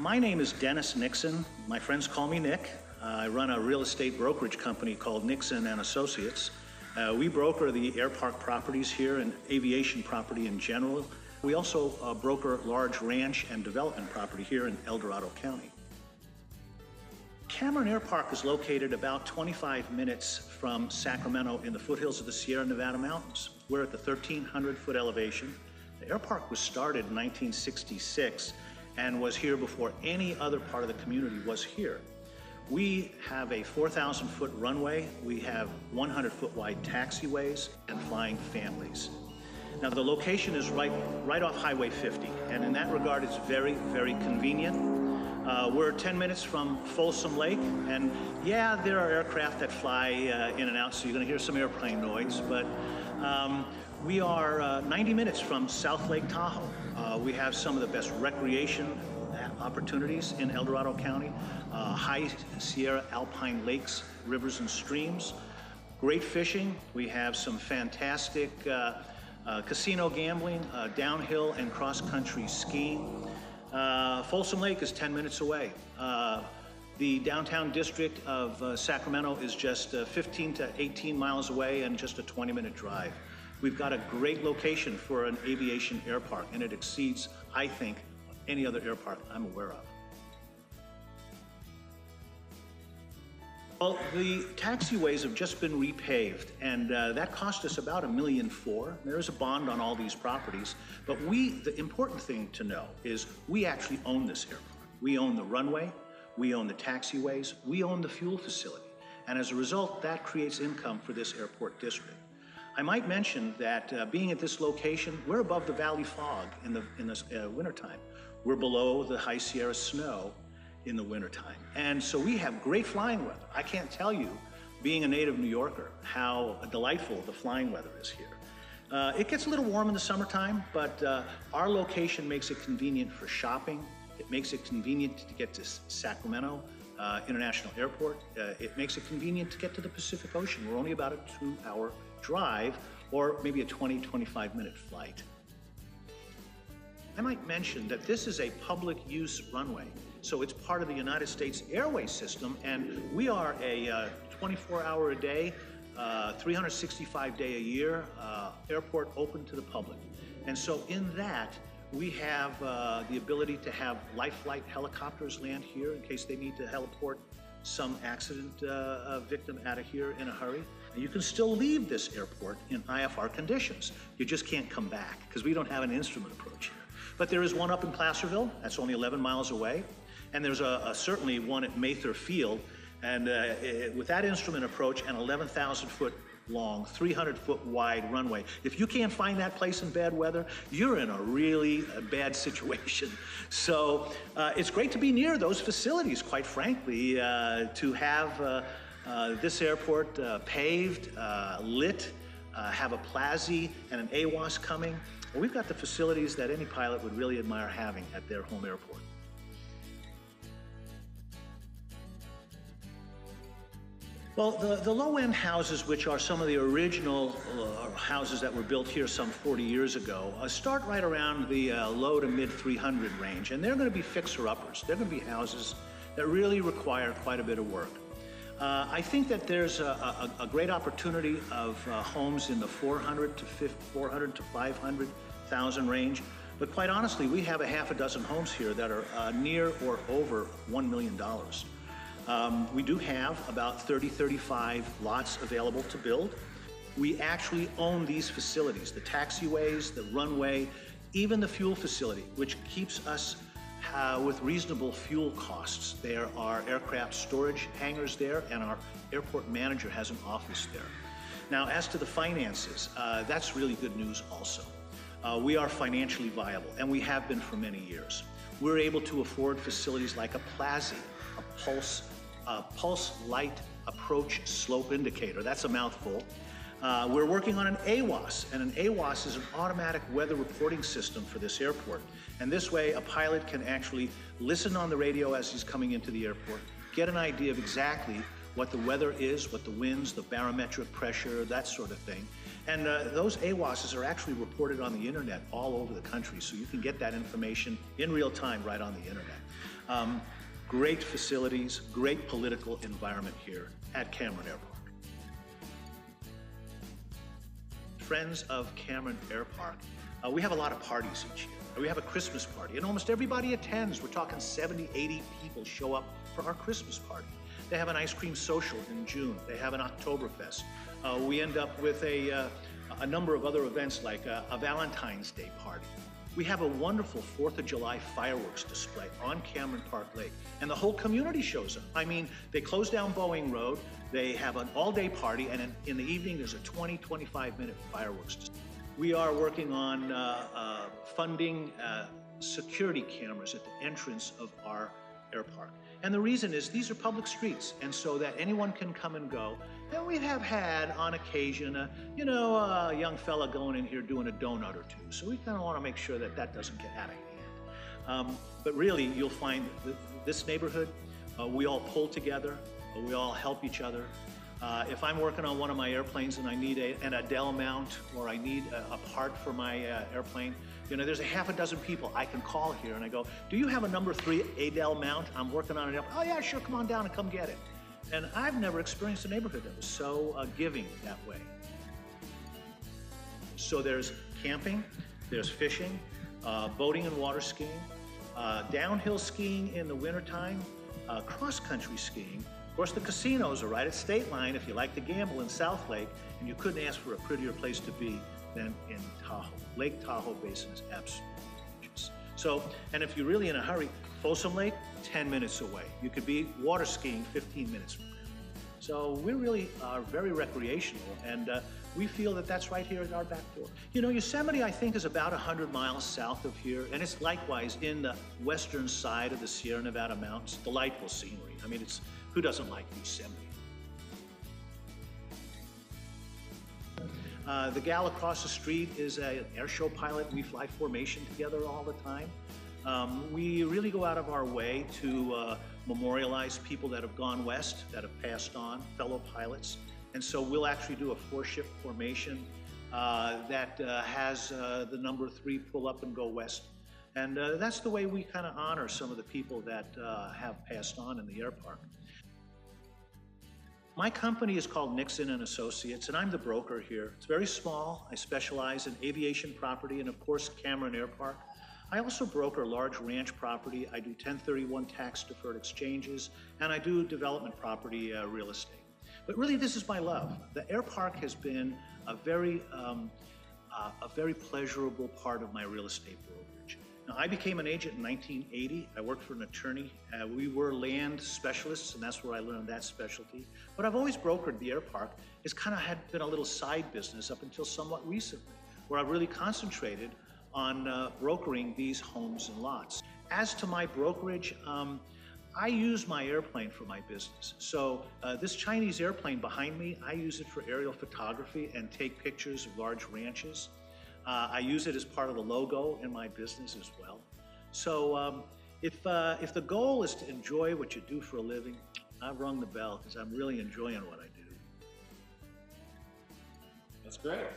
My name is Dennis Nixon. My friends call me Nick. I run a real estate brokerage company called Nixon and Associates. We broker the Airpark properties here and aviation property in general. We also broker large ranch and development property here in El Dorado County. Cameron Airpark is located about 25 minutes from Sacramento in the foothills of the Sierra Nevada mountains. We're at the 1,300-foot elevation. The Airpark was started in 1966 and was here before any other part of the community was here. We have a 4,000-foot runway. We have 100-foot wide taxiways and flying families. Now, the location is right off Highway 50, and in that regard, it's very, very convenient. We're 10 minutes from Folsom Lake, and yeah, there are aircraft that fly in and out, so you're going to hear some airplane noise, but we are 90 minutes from South Lake Tahoe. We have some of the best recreation opportunities in El Dorado County, high Sierra alpine lakes, rivers, and streams. Great fishing. We have some fantastic casino gambling, downhill and cross-country skiing. Folsom Lake is 10 minutes away. The downtown district of Sacramento is just 15 to 18 miles away and just a 20-minute drive. We've got a great location for an aviation airpark, and it exceeds, I think, any other airpark I'm aware of. Well, the taxiways have just been repaved, and that cost us about $1.4 million. There is a bond on all these properties, but the important thing to know is we actually own this airport. We own the runway, we own the taxiways, we own the fuel facility, and as a result, that creates income for this airport district. I might mention that being at this location, we're above the valley fog in the wintertime. We're below the high Sierra snow in the wintertime. And so we have great flying weather. I can't tell you, being a native New Yorker, how delightful the flying weather is here. It gets a little warm in the summertime, but our location makes it convenient for shopping. It makes it convenient to get to Sacramento International Airport. It makes it convenient to get to the Pacific Ocean. We're only about a 2-hour drive or maybe a 20-25-minute flight. I might mention that this is a public use runway, so it's part of the United States Airway system, and we are a 24-hour a day, 365-day a year airport open to the public. And so in that, we have the ability to have life flight helicopters land here in case they need to heliport some accident victim out of here in a hurry. And you can still leave this airport in IFR conditions. You just can't come back because we don't have an instrument approach here. But there is one up in Placerville, that's only 11 miles away. And there's certainly one at Mather Field. And with that instrument approach and 11,000-foot long, 300-foot wide runway, if you can't find that place in bad weather, you're in a really bad situation. So it's great to be near those facilities, quite frankly, to have this airport paved, lit, have a Plazi and an AWAS coming. Well, we've got the facilities that any pilot would really admire having at their home airport. Well, the low-end houses, which are some of the original houses that were built here some 40 years ago, start right around the low to mid 300 range, and they're going to be fixer-uppers. They're going to be houses that really require quite a bit of work. I think that there's a great opportunity of homes in the 400 to 500,000 range, but quite honestly, we have a half a dozen homes here that are near or over $1 million. We do have about 35 lots available to build. We actually own these facilities, the taxiways, the runway, even the fuel facility, which keeps us with reasonable fuel costs. There are aircraft storage hangars there, and our airport manager has an office there. Now, as to the finances, that's really good news also. We are financially viable, and we have been for many years. We're able to afford facilities like a Plazi, a pulse light approach slope indicator. That's a mouthful. We're working on an AWAS, and an AWAS is an automatic weather reporting system for this airport. And this way, a pilot can actually listen on the radio as he's coming into the airport, get an idea of exactly what the weather is, what the winds, the barometric pressure, that sort of thing. And those AWASs are actually reported on the internet all over the country, so you can get that information in real time right on the internet. Great facilities, great political environment here at Cameron Airpark. Friends of Cameron Airpark, we have a lot of parties each year. We have a Christmas party, and almost everybody attends. We're talking 70, 80 people show up for our Christmas party. They have an ice cream social in June. They have an Oktoberfest. We end up with a number of other events like a Valentine's Day party. We have a wonderful 4th of July fireworks display on Cameron Park Lake, and the whole community shows up. I mean, they close down Boeing Road, they have an all-day party, and in the evening there's a 20, 25-minute fireworks display. We are working on funding security cameras at the entrance of our airpark. And the reason is these are public streets, and so that anyone can come and go. And we have had, on occasion, a young fella going in here doing a donut or two. So we kind of want to make sure that that doesn't get out of hand. But really, you'll find this neighborhood, we all pull together, we all help each other. If I'm working on one of my airplanes and I need an Adele mount, or I need a part for my airplane, there's a half a dozen people I can call here and I go, do you have a number 3 Adele mount? I'm working on it. Oh yeah, sure, come on down and come get it. And I've never experienced a neighborhood that was so giving that way. So there's camping, there's fishing, boating and water skiing, downhill skiing in the wintertime, cross-country skiing. Of course, the casinos are right at State Line if you like to gamble in South Lake, and you couldn't ask for a prettier place to be than in Tahoe. Lake Tahoe Basin is absolutely gorgeous. So, and if you're really in a hurry, Folsom Lake, 10 minutes away. You could be water skiing 15 minutes from there. So we really are very recreational, and we feel that that's right here at our back door. Yosemite, I think, is about 100 miles south of here, and it's likewise in the western side of the Sierra Nevada mountains. Delightful scenery. I mean, who doesn't like Yosemite? The gal across the street is an air show pilot. We fly formation together all the time. We really go out of our way to memorialize people that have gone west, that have passed on, fellow pilots. And so we'll actually do a 4-ship formation that has the number 3 pull up and go west. And that's the way we kind of honor some of the people that have passed on in the Airpark. My company is called Nixon and Associates, and I'm the broker here. It's very small. I specialize in aviation property and, of course, Cameron Airpark. I also broker large ranch property. I do 1031 tax-deferred exchanges, and I do development property real estate. But really, this is my love. The Airpark has been a very pleasurable part of my real estate brokerage. Now, I became an agent in 1980. I worked for an attorney. We were land specialists, and that's where I learned that specialty. But I've always brokered the Airpark. It's kind of had been a little side business up until somewhat recently, where I've really concentrated on brokering these homes and lots. As to my brokerage, I use my airplane for my business. So this Chinese airplane behind me, I use it for aerial photography and take pictures of large ranches. I use it as part of the logo in my business as well. So if the goal is to enjoy what you do for a living, I've rung the bell because I'm really enjoying what I do. That's great.